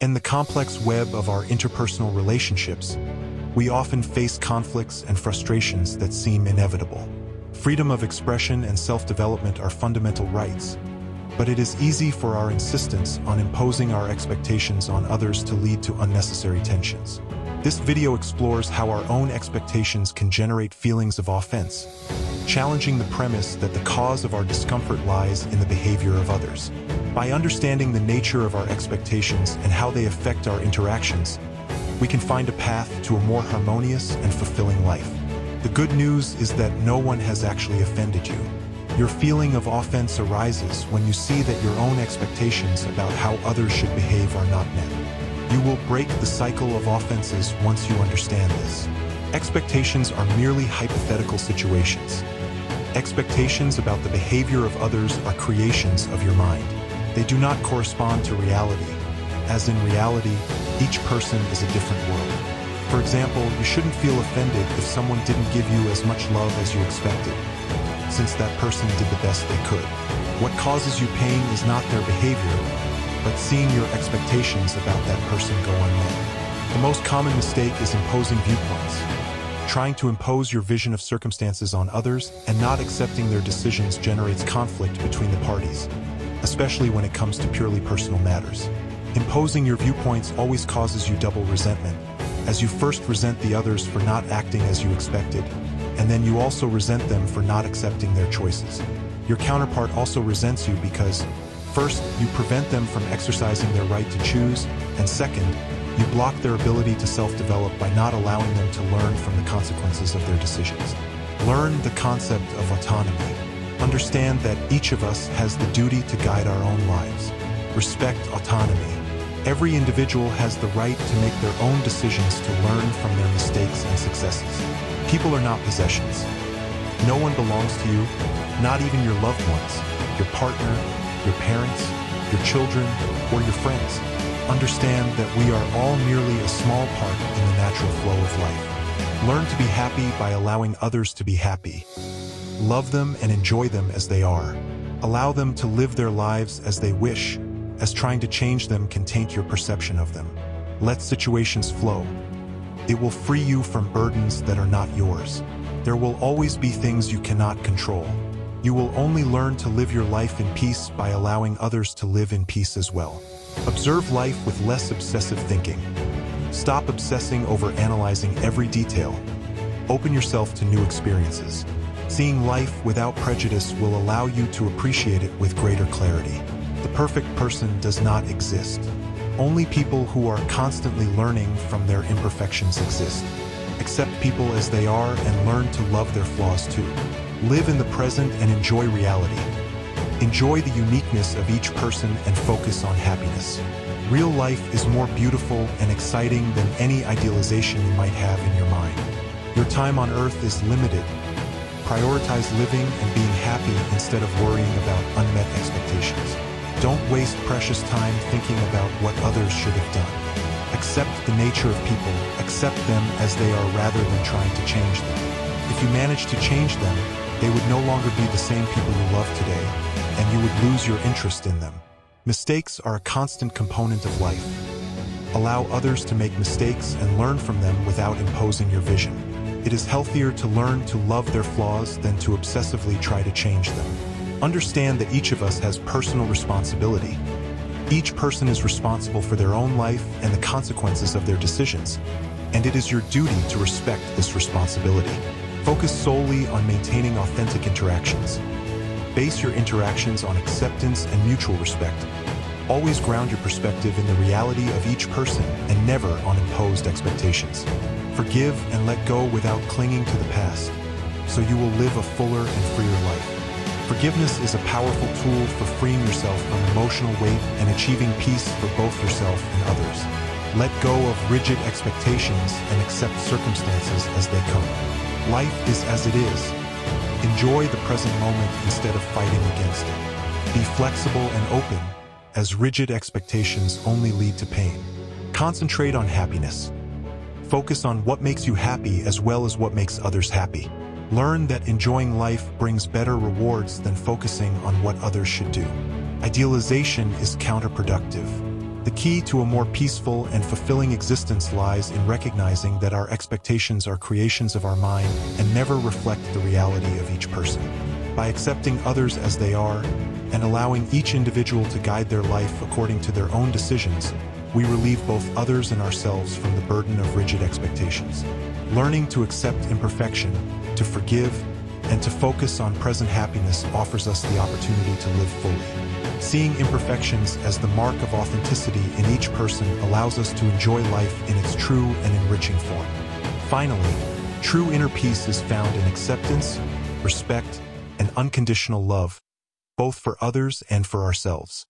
In the complex web of our interpersonal relationships, we often face conflicts and frustrations that seem inevitable. Freedom of expression and self-development are fundamental rights, but it is easy for our insistence on imposing our expectations on others to lead to unnecessary tensions. This video explores how our own expectations can generate feelings of offense, challenging the premise that the cause of our discomfort lies in the behavior of others. By understanding the nature of our expectations and how they affect our interactions, we can find a path to a more harmonious and fulfilling life. The good news is that no one has actually offended you. Your feeling of offense arises when you see that your own expectations about how others should behave are not met. You will break the cycle of offenses once you understand this. Expectations are merely hypothetical situations. Expectations about the behavior of others are creations of your mind. They do not correspond to reality, as in reality, each person is a different world. For example, you shouldn't feel offended if someone didn't give you as much love as you expected, since that person did the best they could. What causes you pain is not their behavior, but seeing your expectations about that person go unmet. The most common mistake is imposing viewpoints. Trying to impose your vision of circumstances on others and not accepting their decisions generates conflict between the parties, especially when it comes to purely personal matters. Imposing your viewpoints always causes you double resentment, as you first resent the others for not acting as you expected, and then you also resent them for not accepting their choices. Your counterpart also resents you because, first, you prevent them from exercising their right to choose, and second, you block their ability to self-develop by not allowing them to learn from the consequences of their decisions. Learn the concept of autonomy. Understand that each of us has the duty to guide our own lives. Respect autonomy. Every individual has the right to make their own decisions to learn from their mistakes and successes. People are not possessions. No one belongs to you, not even your loved ones, your partner, your parents, your children, or your friends. Understand that we are all merely a small part in the natural flow of life. Learn to be happy by allowing others to be happy. Love them and enjoy them as they are. Allow them to live their lives as they wish, as trying to change them can taint your perception of them. Let situations flow. It will free you from burdens that are not yours. There will always be things you cannot control. You will only learn to live your life in peace by allowing others to live in peace as well. Observe life with less obsessive thinking. Stop obsessing over analyzing every detail. Open yourself to new experiences. Seeing life without prejudice will allow you to appreciate it with greater clarity. The perfect person does not exist. Only people who are constantly learning from their imperfections exist. Accept people as they are and learn to love their flaws too. Live in the present and enjoy reality. Enjoy the uniqueness of each person and focus on happiness. Real life is more beautiful and exciting than any idealization you might have in your mind. Your time on earth is limited. Prioritize living and being happy instead of worrying about unmet expectations. Don't waste precious time thinking about what others should have done. Accept the nature of people, accept them as they are rather than trying to change them. If you manage to change them, they would no longer be the same people you love today, and you would lose your interest in them. Mistakes are a constant component of life. Allow others to make mistakes and learn from them without imposing your vision. It is healthier to learn to love their flaws than to obsessively try to change them. Understand that each of us has personal responsibility. Each person is responsible for their own life and the consequences of their decisions, and it is your duty to respect this responsibility. Focus solely on maintaining authentic interactions. Base your interactions on acceptance and mutual respect. Always ground your perspective in the reality of each person and never on imposed expectations. Forgive and let go without clinging to the past, so you will live a fuller and freer life. Forgiveness is a powerful tool for freeing yourself from emotional weight and achieving peace for both yourself and others. Let go of rigid expectations and accept circumstances as they come. Life is as it is. Enjoy the present moment instead of fighting against it. Be flexible and open, as rigid expectations only lead to pain. Concentrate on happiness. Focus on what makes you happy as well as what makes others happy. Learn that enjoying life brings better rewards than focusing on what others should do. Idealization is counterproductive. The key to a more peaceful and fulfilling existence lies in recognizing that our expectations are creations of our mind and never reflect the reality of each person. By accepting others as they are and allowing each individual to guide their life according to their own decisions, we relieve both others and ourselves from the burden of rigid expectations. Learning to accept imperfection, to forgive, and to focus on present happiness offers us the opportunity to live fully. Seeing imperfections as the mark of authenticity in each person allows us to enjoy life in its true and enriching form. Finally, true inner peace is found in acceptance, respect, and unconditional love, both for others and for ourselves.